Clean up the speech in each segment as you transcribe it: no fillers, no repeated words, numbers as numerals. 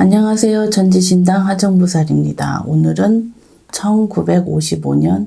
안녕하세요. 전지신당 하정부살입니다. 오늘은 1955년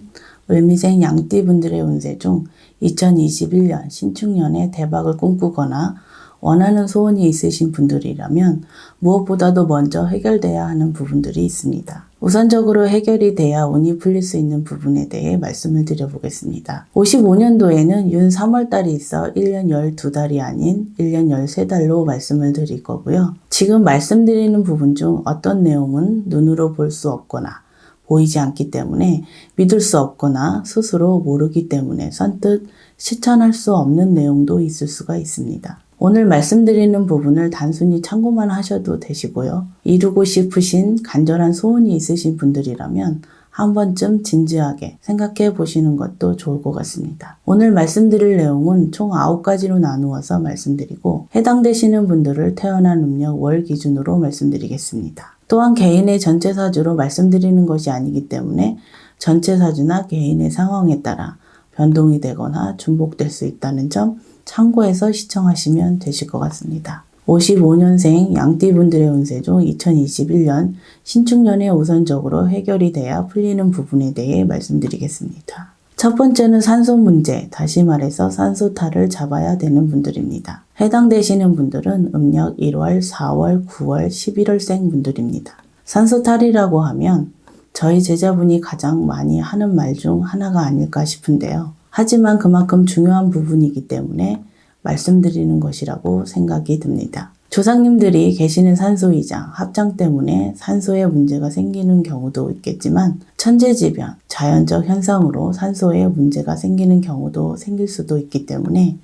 을미생 양띠분들의 운세 중 2021년 신축년에 대박을 꿈꾸거나 원하는 소원이 있으신 분들이라면 무엇보다도 먼저 해결돼야 하는 부분들이 있습니다. 우선적으로 해결이 돼야 운이 풀릴 수 있는 부분에 대해 말씀을 드려보겠습니다. 55년도에는 윤 3월달이 있어 1년 12달이 아닌 1년 13달로 말씀을 드릴 거고요. 지금 말씀드리는 부분 중 어떤 내용은 눈으로 볼 수 없거나 보이지 않기 때문에 믿을 수 없거나 스스로 모르기 때문에 선뜻 실천할 수 없는 내용도 있을 수가 있습니다. 오늘 말씀드리는 부분을 단순히 참고만 하셔도 되시고요. 이루고 싶으신 간절한 소원이 있으신 분들이라면 한 번쯤 진지하게 생각해 보시는 것도 좋을 것 같습니다. 오늘 말씀드릴 내용은 총 9가지로 나누어서 말씀드리고 해당되시는 분들을 태어난 음력 월 기준으로 말씀드리겠습니다. 또한 개인의 전체 사주로 말씀드리는 것이 아니기 때문에 전체 사주나 개인의 상황에 따라 변동이 되거나 중복될 수 있다는 점 참고해서 시청하시면 되실 것 같습니다. 55년생 양띠분들의 운세 중 2021년 신축년에 우선적으로 해결이 돼야 풀리는 부분에 대해 말씀드리겠습니다. 첫 번째는 산소 문제, 다시 말해서 산소탈을 잡아야 되는 분들입니다. 해당되시는 분들은 음력 1월, 4월, 9월, 11월생 분들입니다. 산소탈이라고 하면 저희 제자분이 가장 많이 하는 말 중 하나가 아닐까 싶은데요. 하지만 그만큼 중요한 부분이기 때문에 말씀드리는 것이라고 생각이 듭니다. 조상님들이 계시는 산소이장, 합장 때문에 산소에 문제가 생기는 경우도 있겠지만 천재지변, 자연적 현상으로 산소에 문제가 생기는 경우도 생길 수도 있기 때문에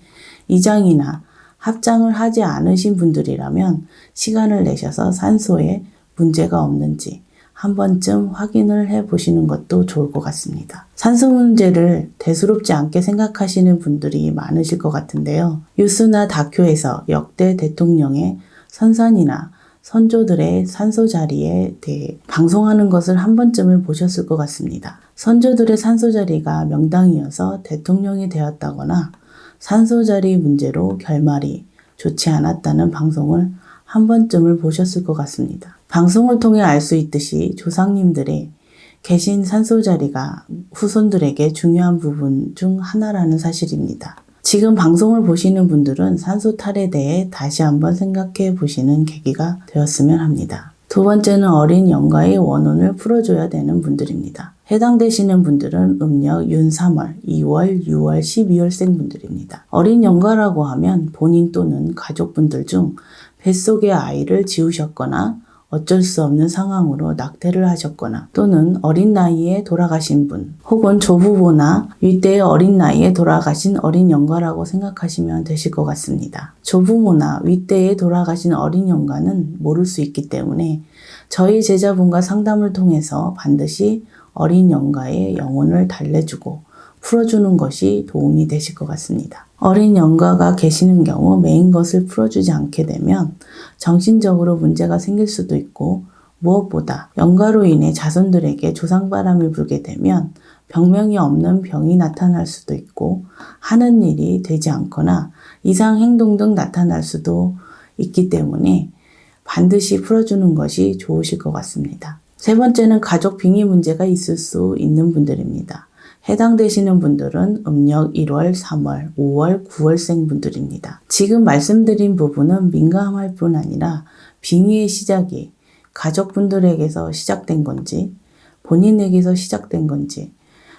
이장이나 합장을 하지 않으신 분들이라면 시간을 내셔서 산소에 문제가 없는지 한 번쯤 확인을 해 보시는 것도 좋을 것 같습니다. 산소 문제를 대수롭지 않게 생각하시는 분들이 많으실 것 같은데요. 뉴스나 다큐에서 역대 대통령의 선산이나 선조들의 산소 자리에 대해 방송하는 것을 한 번쯤은 보셨을 것 같습니다. 선조들의 산소 자리가 명당이어서 대통령이 되었다거나 산소 자리 문제로 결말이 좋지 않았다는 방송을 한 번쯤을 보셨을 것 같습니다. 방송을 통해 알 수 있듯이 조상님들의 계신 산소 자리가 후손들에게 중요한 부분 중 하나라는 사실입니다. 지금 방송을 보시는 분들은 산소탈에 대해 다시 한번 생각해 보시는 계기가 되었으면 합니다. 두 번째는 어린 영가의 원혼을 풀어줘야 되는 분들입니다. 해당되시는 분들은 음력 윤 3월, 2월, 6월, 12월생 분들입니다. 어린 영가라고 하면 본인 또는 가족분들 중 뱃속에 아이를 지우셨거나 어쩔 수 없는 상황으로 낙태를 하셨거나 또는 어린 나이에 돌아가신 분 혹은 조부모나 윗대의 어린 나이에 돌아가신 어린 영가라고 생각하시면 되실 것 같습니다. 조부모나 윗대에 돌아가신 어린 영가는 모를 수 있기 때문에 저희 제자분과 상담을 통해서 반드시 어린 영가의 영혼을 달래주고 풀어주는 것이 도움이 되실 것 같습니다. 어린 영가가 계시는 경우 메인 것을 풀어주지 않게 되면 정신적으로 문제가 생길 수도 있고 무엇보다 영가로 인해 자손들에게 조상바람이 불게 되면 병명이 없는 병이 나타날 수도 있고 하는 일이 되지 않거나 이상 행동 등 나타날 수도 있기 때문에 반드시 풀어주는 것이 좋으실 것 같습니다. 세 번째는 가족 빙의 문제가 있을 수 있는 분들입니다. 해당되시는 분들은 음력 1월, 3월, 5월, 9월생 분들입니다. 지금 말씀드린 부분은 민감할 뿐 아니라 빙의의 시작이 가족분들에게서 시작된 건지 본인에게서 시작된 건지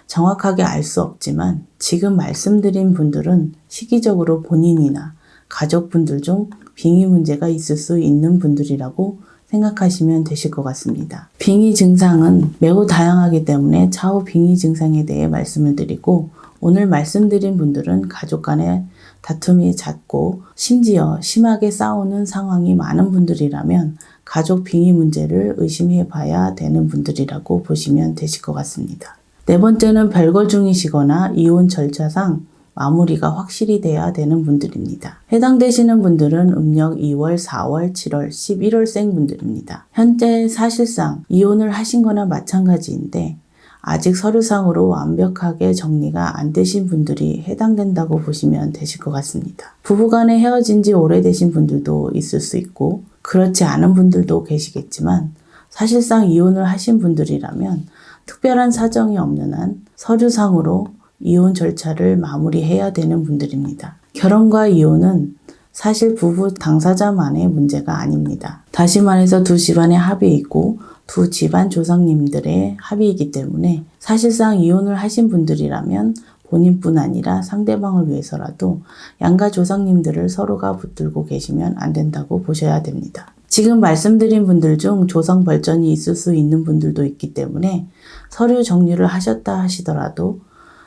정확하게 알 수 없지만 지금 말씀드린 분들은 시기적으로 본인이나 가족분들 중 빙의 문제가 있을 수 있는 분들이라고 생각하시면 되실 것 같습니다. 빙의 증상은 매우 다양하기 때문에 차후 빙의 증상에 대해 말씀을 드리고 오늘 말씀드린 분들은 가족 간의 다툼이 잦고 심지어 심하게 싸우는 상황이 많은 분들이라면 가족 빙의 문제를 의심해 봐야 되는 분들이라고 보시면 되실 것 같습니다. 네 번째는 별거 중이시거나 이혼 절차상 마무리가 확실히 돼야 되는 분들입니다. 해당되시는 분들은 음력 2월, 4월, 7월, 11월생 분들입니다. 현재 사실상 이혼을 하신 거나 마찬가지인데 아직 서류상으로 완벽하게 정리가 안 되신 분들이 해당된다고 보시면 되실 것 같습니다. 부부간에 헤어진 지 오래되신 분들도 있을 수 있고 그렇지 않은 분들도 계시겠지만 사실상 이혼을 하신 분들이라면 특별한 사정이 없는 한 서류상으로 이혼 절차를 마무리해야 되는 분들입니다. 결혼과 이혼은 사실 부부 당사자만의 문제가 아닙니다. 다시 말해서 두 집안의 합이 있고 두 집안 조상님들의 합의이기 때문에 사실상 이혼을 하신 분들이라면 본인뿐 아니라 상대방을 위해서라도 양가 조상님들을 서로가 붙들고 계시면 안 된다고 보셔야 됩니다. 지금 말씀드린 분들 중 조상 벌전이 있을 수 있는 분들도 있기 때문에 서류 정리를 하셨다 하시더라도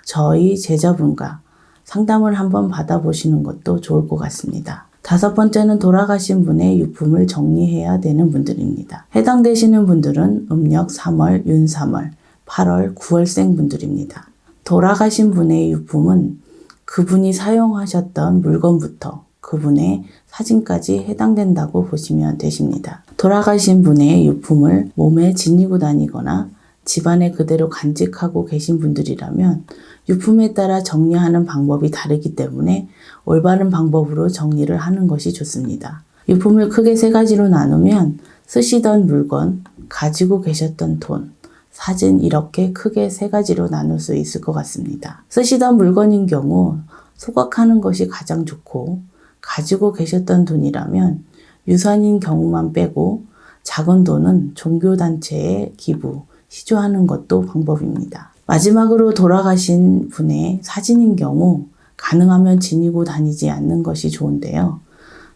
저희 제자분과 상담을 한번 받아보시는 것도 좋을 것 같습니다. 5번째는 돌아가신 분의 유품을 정리해야 되는 분들입니다. 해당되시는 분들은 음력 3월, 윤 3월, 8월, 9월생 분들입니다. 돌아가신 분의 유품은 그분이 사용하셨던 물건부터 그분의 사진까지 해당된다고 보시면 되십니다. 돌아가신 분의 유품을 몸에 지니고 다니거나 집안에 그대로 간직하고 계신 분들이라면 유품에 따라 정리하는 방법이 다르기 때문에 올바른 방법으로 정리를 하는 것이 좋습니다. 유품을 크게 3가지로 나누면 쓰시던 물건, 가지고 계셨던 돈, 사진 이렇게 크게 3가지로 나눌 수 있을 것 같습니다. 쓰시던 물건인 경우 소각하는 것이 가장 좋고 가지고 계셨던 돈이라면 유산인 경우만 빼고 작은 돈은 종교단체에 기부, 시조하는 것도 방법입니다. 마지막으로 돌아가신 분의 사진인 경우 가능하면 지니고 다니지 않는 것이 좋은데요.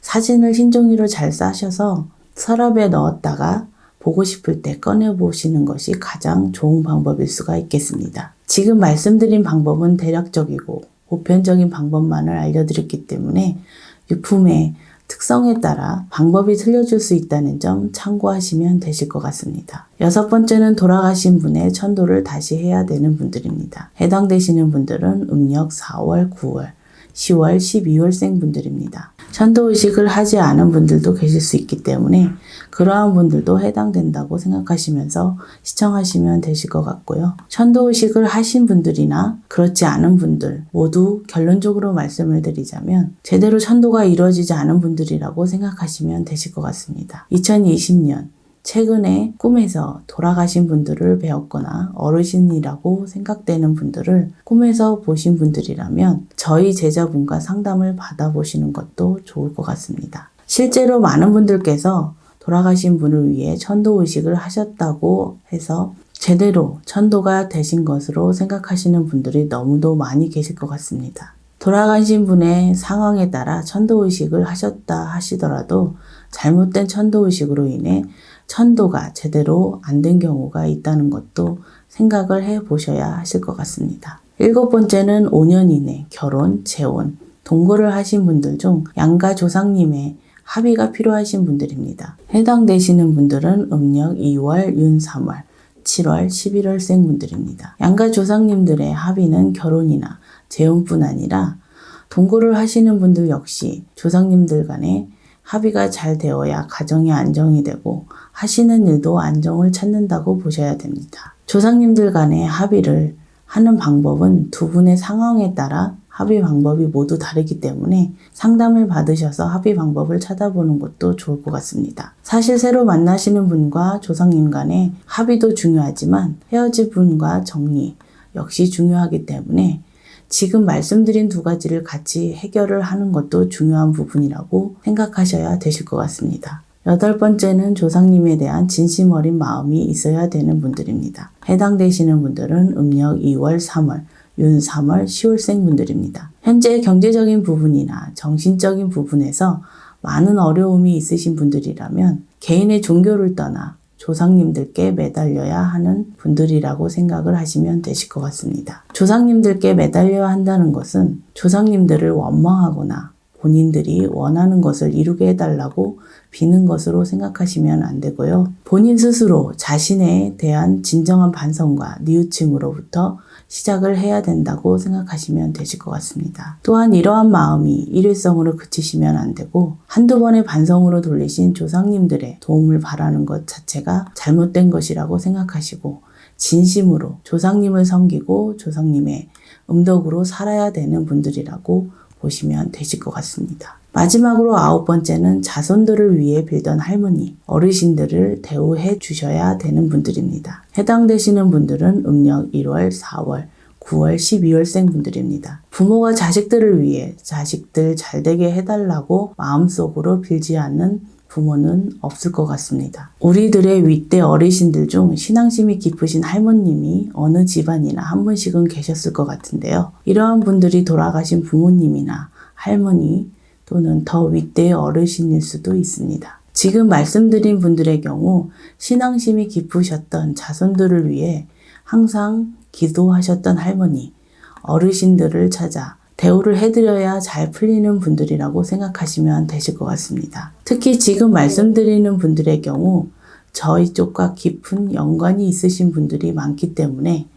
사진을 흰 종이로 잘 싸셔서 서랍에 넣었다가 보고 싶을 때 꺼내보시는 것이 가장 좋은 방법일 수가 있겠습니다. 지금 말씀드린 방법은 대략적이고 보편적인 방법만을 알려드렸기 때문에 유품의 특성에 따라 방법이 틀려질 수 있다는 점 참고하시면 되실 것 같습니다. 6번째는 돌아가신 분의 천도를 다시 해야 되는 분들입니다. 해당되시는 분들은 음력 4월, 9월, 10월, 12월생 분들입니다. 천도의식을 하지 않은 분들도 계실 수 있기 때문에 그러한 분들도 해당된다고 생각하시면서 시청하시면 되실 것 같고요. 천도의식을 하신 분들이나 그렇지 않은 분들 모두 결론적으로 말씀을 드리자면 제대로 천도가 이루어지지 않은 분들이라고 생각하시면 되실 것 같습니다. 2020년 최근에 꿈에서 돌아가신 분들을 배웠거나 어르신이라고 생각되는 분들을 꿈에서 보신 분들이라면 저희 제자분과 상담을 받아보시는 것도 좋을 것 같습니다. 실제로 많은 분들께서 돌아가신 분을 위해 천도의식을 하셨다고 해서 제대로 천도가 되신 것으로 생각하시는 분들이 너무도 많이 계실 것 같습니다. 돌아가신 분의 상황에 따라 천도의식을 하셨다 하시더라도 잘못된 천도의식으로 인해 천도가 제대로 안 된 경우가 있다는 것도 생각을 해 보셔야 하실 것 같습니다. 7번째는 5년 이내 결혼, 재혼, 동거를 하신 분들 중 양가 조상님의 합의가 필요하신 분들입니다. 해당되시는 분들은 음력 2월, 윤 3월, 7월, 11월생 분들입니다. 양가 조상님들의 합의는 결혼이나 재혼뿐 아니라 동거를 하시는 분들 역시 조상님들 간에 합의가 잘 되어야 가정이 안정이 되고 하시는 일도 안정을 찾는다고 보셔야 됩니다. 조상님들 간의 합의를 하는 방법은 두 분의 상황에 따라 합의 방법이 모두 다르기 때문에 상담을 받으셔서 합의 방법을 찾아보는 것도 좋을 것 같습니다. 사실 새로 만나시는 분과 조상님 간의 합의도 중요하지만 헤어질 분과 정리 역시 중요하기 때문에 지금 말씀드린 2가지를 같이 해결을 하는 것도 중요한 부분이라고 생각하셔야 되실 것 같습니다. 8번째는 조상님에 대한 진심 어린 마음이 있어야 되는 분들입니다. 해당되시는 분들은 음력 2월, 3월, 윤 3월, 10월생 분들입니다. 현재 경제적인 부분이나 정신적인 부분에서 많은 어려움이 있으신 분들이라면 개인의 종교를 떠나 조상님들께 매달려야 하는 분들이라고 생각을 하시면 되실 것 같습니다. 조상님들께 매달려야 한다는 것은 조상님들을 원망하거나 본인들이 원하는 것을 이루게 해달라고 비는 것으로 생각하시면 안 되고요. 본인 스스로 자신에 대한 진정한 반성과 뉘우침으로부터 시작을 해야 된다고 생각하시면 되실 것 같습니다. 또한 이러한 마음이 일회성으로 그치시면 안 되고 한두 번의 반성으로 돌리신 조상님들의 도움을 바라는 것 자체가 잘못된 것이라고 생각하시고 진심으로 조상님을 섬기고 조상님의 음덕으로 살아야 되는 분들이라고 보시면 되실 것 같습니다. 마지막으로 9번째는 자손들을 위해 빌던 할머니, 어르신들을 대우해 주셔야 되는 분들입니다. 해당되시는 분들은 음력 1월, 4월, 9월, 12월생 분들입니다. 부모가 자식들을 위해 자식들 잘되게 해달라고 마음속으로 빌지 않는 부모는 없을 것 같습니다. 우리들의 윗대 어르신들 중 신앙심이 깊으신 할머님이 어느 집안이나 한 분씩은 계셨을 것 같은데요. 이러한 분들이 돌아가신 부모님이나 할머니 또는 더 윗대의 어르신일 수도 있습니다. 지금 말씀드린 분들의 경우 신앙심이 깊으셨던 자손들을 위해 항상 기도하셨던 할머니, 어르신들을 찾아 대우를 해드려야 잘 풀리는 분들이라고 생각하시면 되실 것 같습니다. 특히 지금 말씀드리는 분들의 경우 저희 쪽과 깊은 연관이 있으신 분들이 많기 때문에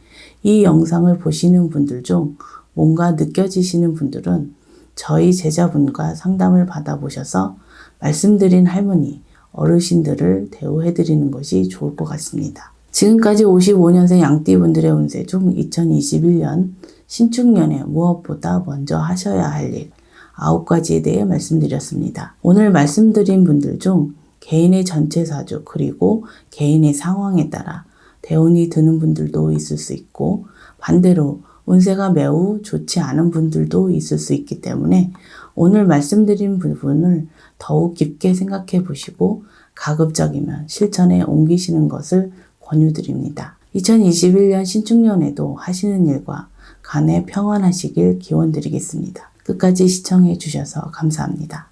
이 영상을 보시는 분들 중 뭔가 느껴지시는 분들은 저희 제자분과 상담을 받아보셔서 말씀드린 할머니, 어르신들을 대우해드리는 것이 좋을 것 같습니다. 지금까지 55년생 양띠분들의 운세 중 2021년 신축년에 무엇보다 먼저 하셔야 할 일 9가지에 대해 말씀드렸습니다. 오늘 말씀드린 분들 중 개인의 전체 사주 그리고 개인의 상황에 따라 대운이 드는 분들도 있을 수 있고 반대로 운세가 매우 좋지 않은 분들도 있을 수 있기 때문에 오늘 말씀드린 부분을 더욱 깊게 생각해 보시고 가급적이면 실천에 옮기시는 것을 권유드립니다. 2021년 신축년에도 하시는 일과 간에 평안하시길 기원드리겠습니다. 끝까지 시청해 주셔서 감사합니다.